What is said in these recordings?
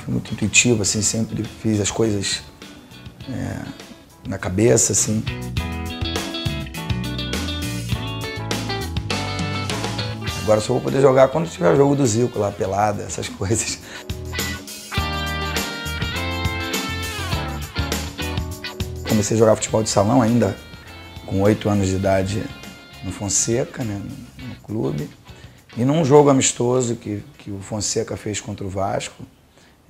fui muito intuitivo, assim, sempre fiz as coisas na cabeça, assim. Agora só vou poder jogar quando tiver jogo do Zico lá, pelada, essas coisas. Comecei a jogar futebol de salão ainda com 8 anos de idade no Fonseca, né, no clube. E num jogo amistoso que o Fonseca fez contra o Vasco,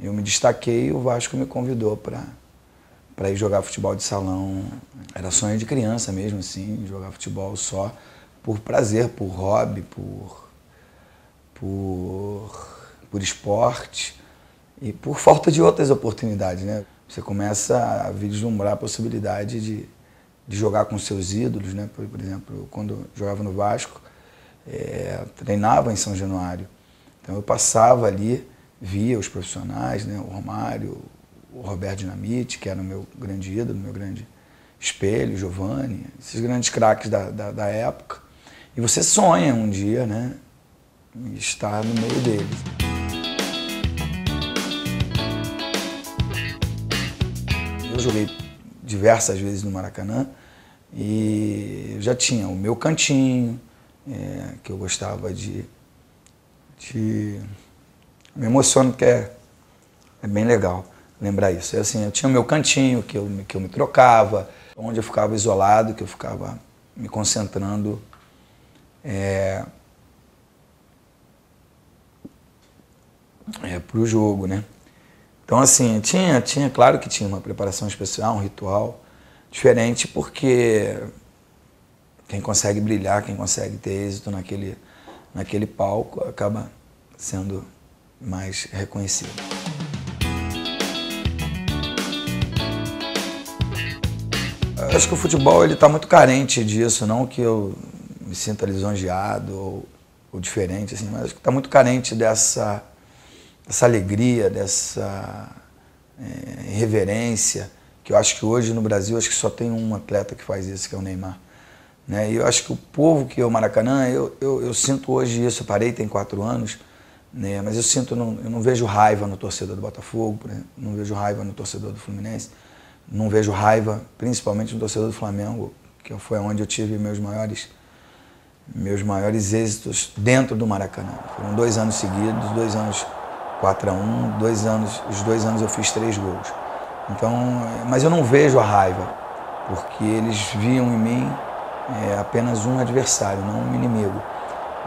eu me destaquei e o Vasco me convidou para ir jogar futebol de salão. Era sonho de criança mesmo, assim, jogar futebol só por prazer, por hobby, por esporte e por falta de outras oportunidades, né? Você começa a vislumbrar a possibilidade de jogar com seus ídolos, né? Por exemplo, quando eu jogava no Vasco, treinava em São Januário. Então eu passava ali, via os profissionais, né? O Romário, o Roberto Dinamite, que era o meu grande ídolo, meu grande espelho, o Giovani, esses grandes craques da época. E você sonha um dia, né? Estar no meio deles. Eu joguei diversas vezes no Maracanã e eu já tinha o meu cantinho, que eu gostava de... Me emociono porque é bem legal lembrar isso. Assim, eu tinha o meu cantinho que eu me trocava, onde eu ficava isolado, que eu ficava me concentrando para o jogo, né? Então, assim, claro que tinha uma preparação especial, um ritual diferente, porque quem consegue brilhar, quem consegue ter êxito naquele palco, acaba sendo mais reconhecido. Eu acho que o futebol está muito carente disso, não que eu me sinta lisonjeado ou diferente, assim, mas acho que está muito carente dessa alegria, dessa irreverência, que eu acho que hoje no Brasil acho que só tem um atleta que faz isso, que é o Neymar. Né? E eu acho que o povo que é o Maracanã, eu sinto hoje isso, eu parei tem 4 anos, né? Mas eu não vejo raiva no torcedor do Botafogo, por exemplo, não vejo raiva no torcedor do Fluminense, não vejo raiva principalmente no torcedor do Flamengo, que foi onde eu tive meus maiores êxitos dentro do Maracanã. Foram 2 anos seguidos, 2 anos 4-1, os 2 anos eu fiz 3 gols. Então, mas eu não vejo a raiva, porque eles viam em mim apenas um adversário, não um inimigo.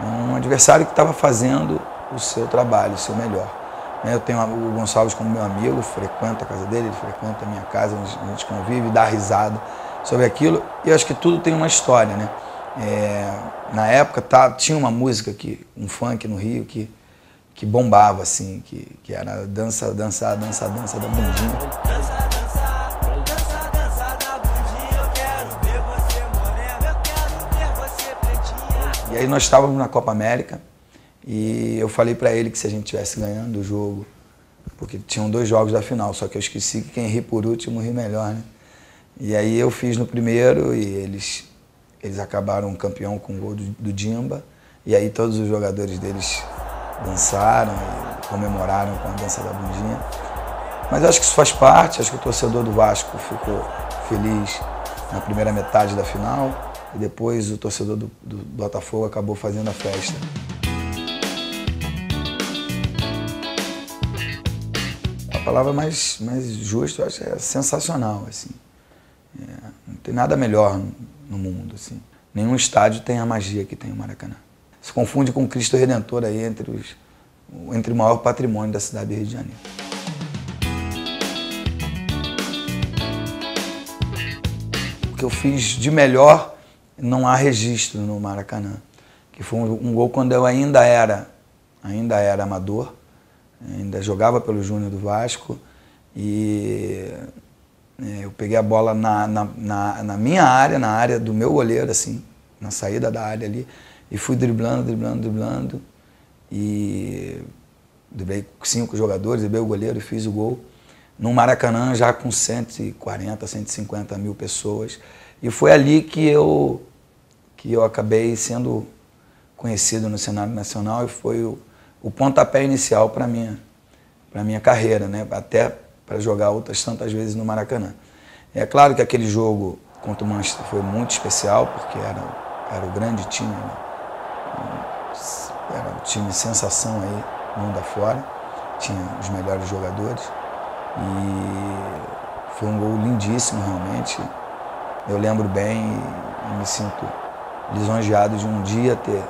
Um adversário que estava fazendo o seu trabalho, o seu melhor. Eu tenho o Gonçalves como meu amigo, frequento a casa dele, ele frequenta a minha casa, a gente convive, dá risada sobre aquilo. E eu acho que tudo tem uma história, né? Na época tinha uma música, um funk no Rio, que bombava, assim, que era dança da bundinha. E aí nós estávamos na Copa América e eu falei para ele que se a gente estivesse ganhando o jogo, porque tinham 2 jogos da final, só que eu esqueci que quem ri por último ri melhor, né? E aí eu fiz no primeiro e eles acabaram campeão com o gol do Dimba, e aí todos os jogadores deles dançaram e comemoraram com a dança da bundinha. Mas eu acho que isso faz parte, acho que o torcedor do Vasco ficou feliz na primeira metade da final e depois o torcedor do Botafogo acabou fazendo a festa. A palavra mais justa, eu acho, é sensacional, assim. Não tem nada melhor no mundo, assim. Nenhum estádio tem a magia que tem o Maracanã. Se confunde com o Cristo Redentor aí entre o maior patrimônio da cidade do Rio de Janeiro. O que eu fiz de melhor, não há registro no Maracanã. Que foi um gol quando eu ainda era amador, ainda jogava pelo Júnior do Vasco, e eu peguei a bola na minha área, na área do meu goleiro, assim, na saída da área ali, e fui driblando, e driblei 5 jogadores, driblei o goleiro e fiz o gol. No Maracanã, já com 140, 150 mil pessoas. E foi ali que eu acabei sendo conhecido no cenário nacional e foi o pontapé inicial para minha para a minha carreira, né? Até para jogar outras tantas vezes no Maracanã. É claro que aquele jogo contra o Manchester foi muito especial, porque era o grande time, né? Era o time sensação aí, mundo afora, tinha os melhores jogadores e foi um gol lindíssimo realmente. Eu lembro bem e me sinto lisonjeado de um dia ter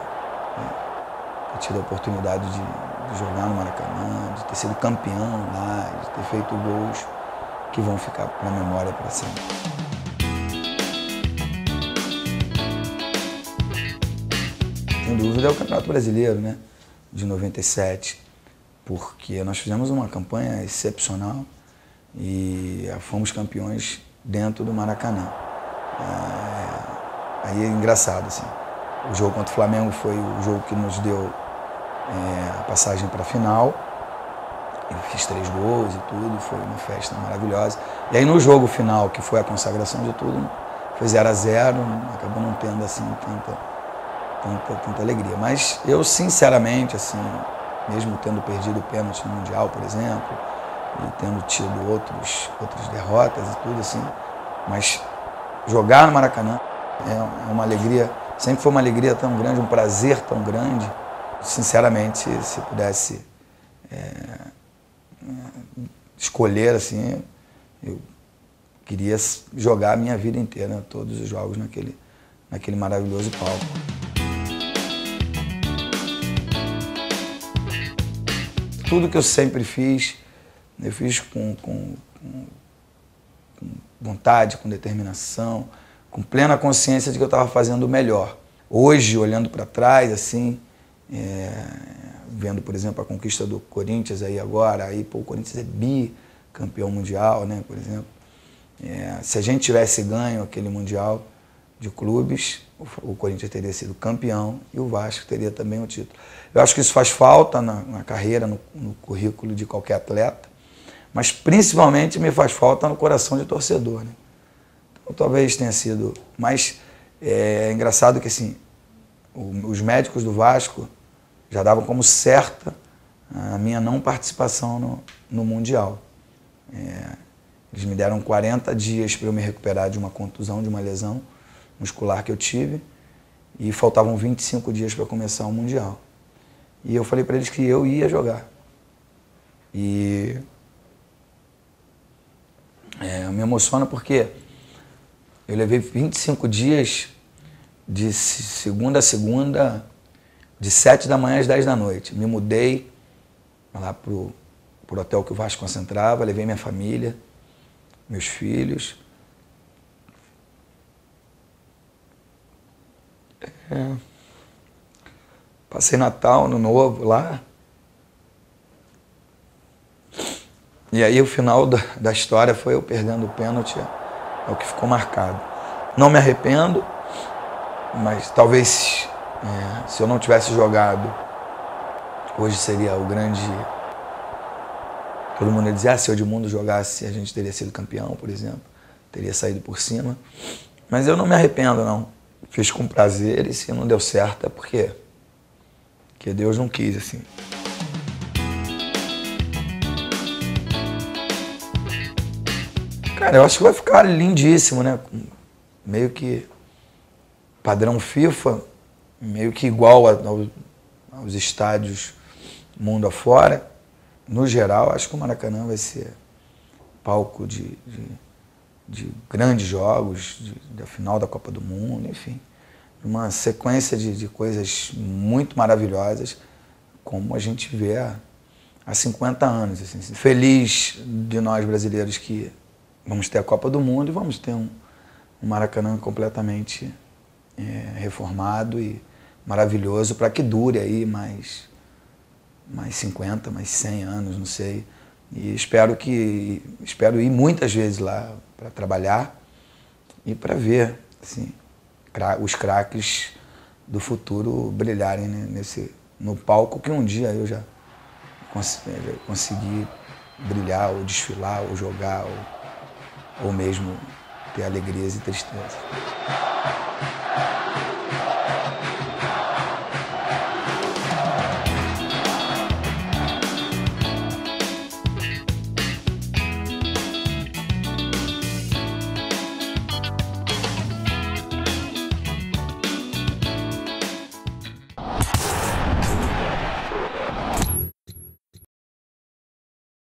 tido a oportunidade de jogar no Maracanã, de ter sido campeão lá, de ter feito gols que vão ficar na memória para sempre. Sem dúvida é o Campeonato Brasileiro, né, de 97, porque nós fizemos uma campanha excepcional e fomos campeões dentro do Maracanã. Aí é engraçado, assim. O jogo contra o Flamengo foi o jogo que nos deu a passagem para a final. Eu fiz 3 gols e tudo, foi uma festa maravilhosa. E aí no jogo final, que foi a consagração de tudo, foi 0-0, acabou não tendo assim tanta alegria. Mas eu, sinceramente, assim, mesmo tendo perdido o pênalti no Mundial, por exemplo, e tendo tido outras derrotas e tudo assim, mas jogar no Maracanã é uma alegria, sempre foi uma alegria tão grande, um prazer tão grande. Sinceramente, se pudesse escolher, assim, eu queria jogar a minha vida inteira, né, todos os jogos naquele maravilhoso palco. Tudo que eu sempre fiz, eu fiz com vontade, com determinação, com plena consciência de que eu estava fazendo o melhor. Hoje, olhando para trás, assim, vendo, por exemplo, a conquista do Corinthians aí agora, aí, pô, o Corinthians é bicampeão mundial, né, por exemplo. Se a gente tivesse ganho aquele Mundial de clubes, o Corinthians teria sido campeão e o Vasco teria também o título. Eu acho que isso faz falta na carreira, no currículo de qualquer atleta, mas principalmente me faz falta no coração de torcedor, né? Então, talvez tenha sido. Mas é engraçado que assim, os médicos do Vasco já davam como certa a minha não participação no Mundial. Eles me deram 40 dias para eu me recuperar de uma contusão, de uma lesão muscular que eu tive, e faltavam 25 dias para começar o Mundial. E eu falei para eles que eu ia jogar. E me emociona porque eu levei 25 dias de segunda a segunda, de 7 da manhã às 10 da noite. Me mudei lá pro hotel que o Vasco concentrava, levei minha família, meus filhos. Passei Natal, Ano Novo lá. E aí o final da história foi eu perdendo o pênalti, é o que ficou marcado. Não me arrependo, mas talvez se eu não tivesse jogado, hoje seria o grande... Todo mundo ia dizer, se o Edmundo jogasse, a gente teria sido campeão, por exemplo, teria saído por cima. Mas eu não me arrependo, não. Fiz com prazer e se não deu certo é porque Deus não quis, assim. Cara, eu acho que vai ficar lindíssimo, né? Meio que padrão FIFA, meio que igual aos estádios mundo afora. No geral, acho que o Maracanã vai ser palco de grandes jogos, da final da Copa do Mundo, enfim. Uma sequência de coisas muito maravilhosas, como a gente vê há 50 anos. Assim. Feliz de nós brasileiros que vamos ter a Copa do Mundo e vamos ter um Maracanã completamente reformado e maravilhoso para que dure aí mais 50, mais 100 anos, não sei. E espero ir muitas vezes lá para trabalhar e para ver assim, os craques do futuro brilharem, né, no palco que um dia eu já consegui brilhar, ou desfilar, ou jogar, ou mesmo ter alegrias e tristezas.